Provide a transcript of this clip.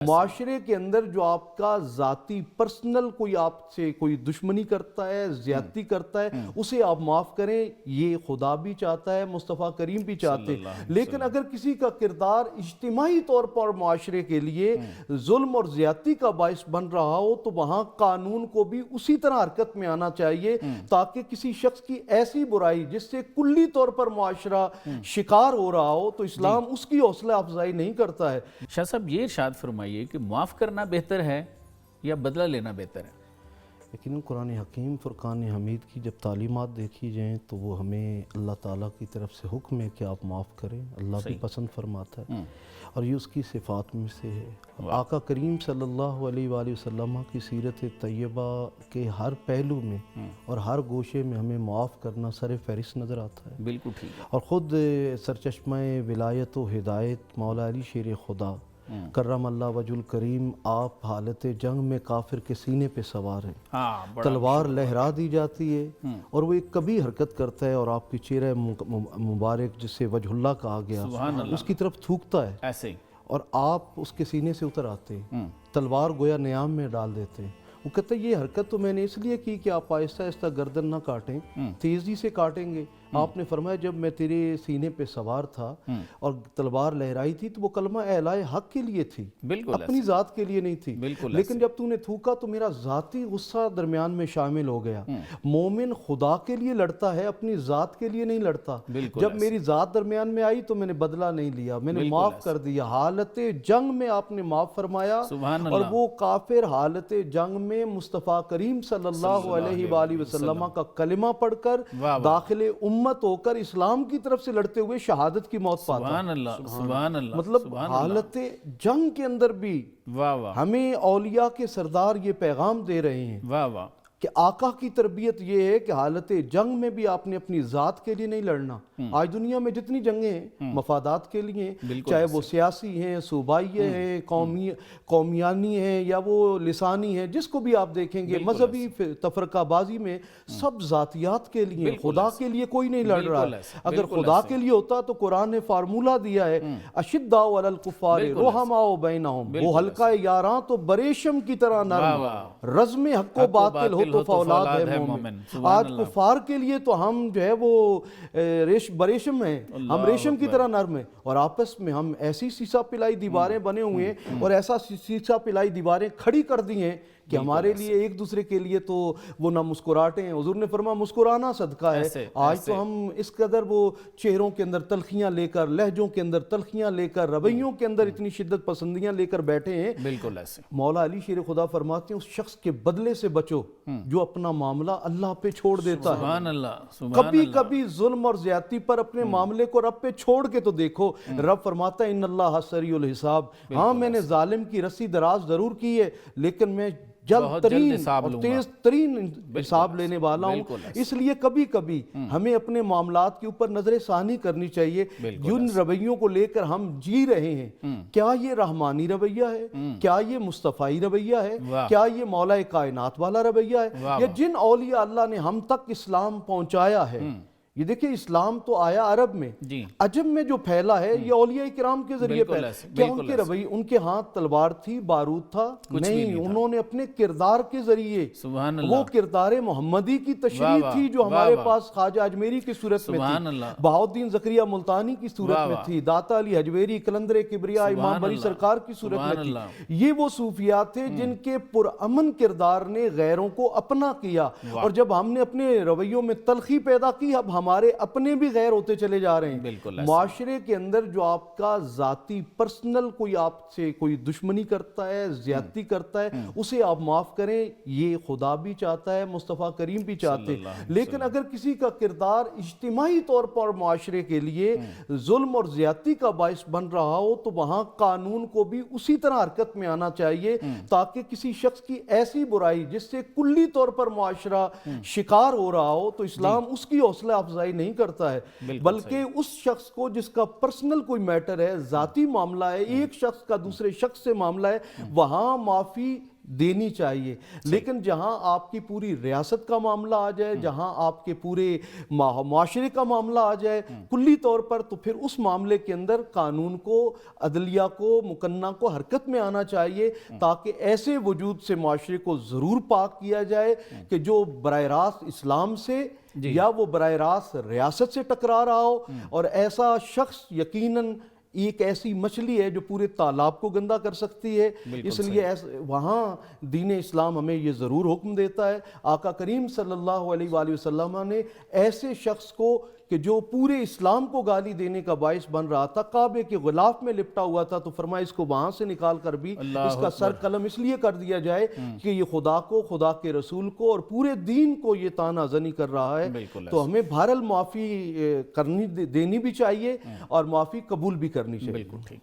معاشرے کے اندر جو آپ کا ذاتی پرسنل کوئی آپ سے کوئی دشمنی کرتا ہے، زیادتی کرتا ہے، اسے آپ معاف کریں، یہ خدا بھی چاہتا ہے، مصطفیٰ کریم بھی چاہتے ہیں۔ لیکن اگر کسی کا کردار اجتماعی طور پر معاشرے کے لیے ظلم اور زیادتی کا باعث بن رہا ہو تو وہاں قانون کو بھی اسی طرح حرکت میں آنا چاہیے تاکہ کسی شخص کی ایسی برائی جس سے کلی طور پر معاشرہ شکار ہو رہا ہو تو اسلام اس کی حوصلہ افزائی نہیں کرتا ہے۔ شاہ صاحب یہ ارشاد فرمائیے کہ معاف کرنا بہتر ہے یا بدلہ لینا بہتر ہے؟ لیکن قرآن حکیم فرقان حمید کی جب تعلیمات دیکھی جائیں تو وہ ہمیں اللہ تعالیٰ کی طرف سے حکم ہے کہ آپ معاف کریں، اللہ بھی پسند فرماتا ہے اور یہ اس کی صفات میں سے ہے۔ آقا کریم صلی اللہ علیہ وآلہ وسلم کی سیرت طیبہ کے ہر پہلو میں اور ہر گوشے میں ہمیں معاف کرنا سر فہرست نظر آتا ہے۔ بالکل ٹھیک ہے۔ اور خود سرچشمہ ولایت و ہدایت مولا علی شیر خدا کرم اللہ وجہ الکریم آپ حالت جنگ میں کافر کے سینے پہ سوار ہیں، تلوار لہرا دی جاتی ہے اور وہ ایک کبھی حرکت کرتا ہے اور آپ کی چہرہ مبارک جسے وجہ اللہ کہا گیا اس کی طرف تھوکتا ہے ایسے ہی اور آپ اس کے سینے سے اتر آتے ہیں، تلوار گویا نیام میں ڈال دیتے ہیں۔ وہ کہتا ہے یہ حرکت تو میں نے اس لیے کی کہ آپ آہستہ آہستہ گردن نہ کاٹیں، تیزی سے کاٹیں گے۔ آپ نے فرمایا جب میں تیرے سینے پہ سوار تھا اور تلوار لہرائی تھی تو وہ کلمہ اعلاء حق کے لیے تھی، اپنی ذات کے لیے نہیں تھی، لیکن جب تو نے تھوکا تو میرا ذاتی غصہ درمیان میں شامل ہو گیا۔ مومن خدا کے لیے لڑتا ہے، اپنی ذات کے لیے نہیں لڑتا۔ جب میری ذات درمیان میں آئی تو میں نے بدلہ نہیں لیا، میں نے معاف کر دیا۔ حالت جنگ میں آپ نے معاف فرمایا اور وہ کافر حالت جنگ میں مصطفیٰ کریم صلی اللہ علیہ وآلہ وسلم کا کلمہ پڑھ کر داخل امت ہو کر اسلام کی طرف سے لڑتے ہوئے شہادت کی موت پاتا۔ سبحان اللہ، سبحان اللہ۔ مطلب حالت جنگ کے اندر بھی ہمیں اولیاء کے سردار یہ پیغام دے رہے ہیں کہ آقا کی تربیت یہ ہے کہ حالت جنگ میں بھی آپ نے اپنی ذات کے لیے نہیں لڑنا۔ آج دنیا میں جتنی جنگیں ہیں مفادات کے لیے ہیں، چاہے وہ سیاسی ہیں، صوبائی ہیں، قومیانی ہیں یا وہ لسانی ہیں، جس کو بھی آپ دیکھیں گے مذہبی تفرقہ بازی میں سب ذاتیات کے لیے، خدا کے لیے کوئی نہیں لڑ رہا ہے۔ اگر خدا کے لیے ہوتا تو قرآن نے فارمولہ دیا ہے اشداء علی الکفار رحماء بینہم، وہ حلقہ یاراں تو بریشم کی طرح نرم، رزم حق و باطل ہو تو فولاد ہے مومن۔ آج کفار کے لیے تو ہم جو ہے وہ بریشم ہیں، ہم ریشم کی طرح نرم ہیں اور آپس میں ہم ایسی سیسا پلائی دیواریں بنے ہوئے ہیں اور ایسا سیسا پلائی دیواریں کھڑی کر دی ہیں کہ ہمارے لیے ایک دوسرے کے لیے تو وہ نہ مسکراہٹیں ہیں۔ حضور نے فرمایا مسکرانا صدقہ ہے۔ آج تو ہم اس قدر وہ چہروں کے اندر تلخیاں لے کر، لہجوں کے اندر تلخیاں لے کر، رویوں کے اندر اتنی شدت پسندیاں لے کر بیٹھے ہیں۔ بالکل ایسے مولا علی شیر خدا فرماتے ہیں اس شخص کے بدلے سے بچو جو اپنا معاملہ اللہ پہ چھوڑ دیتا ہے۔ سبحان اللہ، سبحان کبھی کبھی ظلم اور زیادتی پر اپنے معاملے کو رب پہ چھوڑ کے تو دیکھو۔ رب فرماتا ہے ان اللہ سریع الحساب، ہاں میں نے ظالم کی رسی دراز ضرور کی ہے لیکن میں جلد ترین اور تیز ترین حساب لینے والا ہوں۔ اس لیے کبھی کبھی ہمیں اپنے معاملات کے اوپر نظر ثانی کرنی چاہیے۔ جن رویوں کو لے کر ہم جی رہے ہیں کیا یہ رحمانی رویہ ہے، کیا یہ مصطفی رویہ ہے، کیا یہ مولا کائنات والا رویہ ہے، یا جن اولیاء اللہ نے ہم تک اسلام پہنچایا ہے۔ یہ دیکھیں اسلام تو آیا عرب میں، عجم میں جو پھیلا ہے یہ اولیاء کرام کے ذریعے پھیلا۔ کیا ان کے رویے، ان کے ہاتھ تلوار تھی، بارود تھا؟ نہیں، انہوں نے اپنے کردار کے ذریعے، وہ کردار محمدی کی تشریح تھی جو ہمارے پاس خواجہ اجمیری کی صورت میں تھی، بہاؤالدین زکریا ملتانی کی صورت میں تھی، داتا علی حجویری، قلندر کبریا امام بری سرکار کی صورت میں تھی۔ یہ وہ صوفیات تھے جن کے پرامن کردار نے غیروں کو اپنا کیا اور جب ہم نے اپنے رویوں میں تلخی پیدا کی اب ہمارے اپنے بھی غیر ہوتے چلے جا رہے ہیں۔ معاشرے کے اندر جو آپ کا ذاتی پرسنل کوئی آپ سے کوئی دشمنی کرتا ہے، زیادتی کرتا ہے، اسے آپ معاف کریں، یہ خدا بھی چاہتا ہے، مصطفیٰ کریم بھی چاہتے ہیں۔ لیکن اگر کسی کا کردار اجتماعی طور پر معاشرے کے لیے ظلم اور زیادتی کا باعث بن رہا ہو تو وہاں قانون کو بھی اسی طرح حرکت میں آنا چاہیے تاکہ کسی شخص کی ایسی برائی جس سے کلی طور پر معاشرہ شکار ہو رہا ہو تو اسلام اس کی حوصلہ افزائی نہیں کرتا ہے، بلکہ اس شخص کو جس کا پرسنل کوئی میٹر ہے، ذاتی معاملہ ہے، ایک شخص کا دوسرے شخص سے معاملہ ہے، وہاں معافی دینی چاہیے، لیکن جہاں آپ کی پوری ریاست کا معاملہ آ جائے، جہاں آپ کے پورے معاشرے کا معاملہ آ جائے کلی طور پر، تو پھر اس معاملے کے اندر قانون کو، عدلیہ کو، مقننہ کو حرکت میں آنا چاہیے، تاکہ ایسے وجود سے معاشرے کو ضرور پاک کیا جائے کہ جو براہ راست اسلام سے یا وہ براہ راست ریاست سے ٹکرا رہا ہو، اور ایسا شخص یقیناً ایک ایسی مچھلی ہے جو پورے تالاب کو گندا کر سکتی ہے۔ اس لیے وہاں دین اسلام ہمیں یہ ضرور حکم دیتا ہے، آقا کریم صلی اللہ علیہ وآلہ وسلم نے ایسے شخص کو کہ جو پورے اسلام کو گالی دینے کا باعث بن رہا تھا، کعبے کے غلاف میں لپٹا ہوا تھا، تو فرمایا اس کو وہاں سے نکال کر بھی اس کا سر قلم اس لیے کر دیا جائے کہ یہ خدا کو، خدا کے رسول کو اور پورے دین کو یہ طعنہ زنی کر رہا ہے۔ تو ہمیں بہرحال معافی کرنی دینی بھی چاہیے اور معافی قبول بھی کرنی چاہیے۔ بالکل ٹھیک۔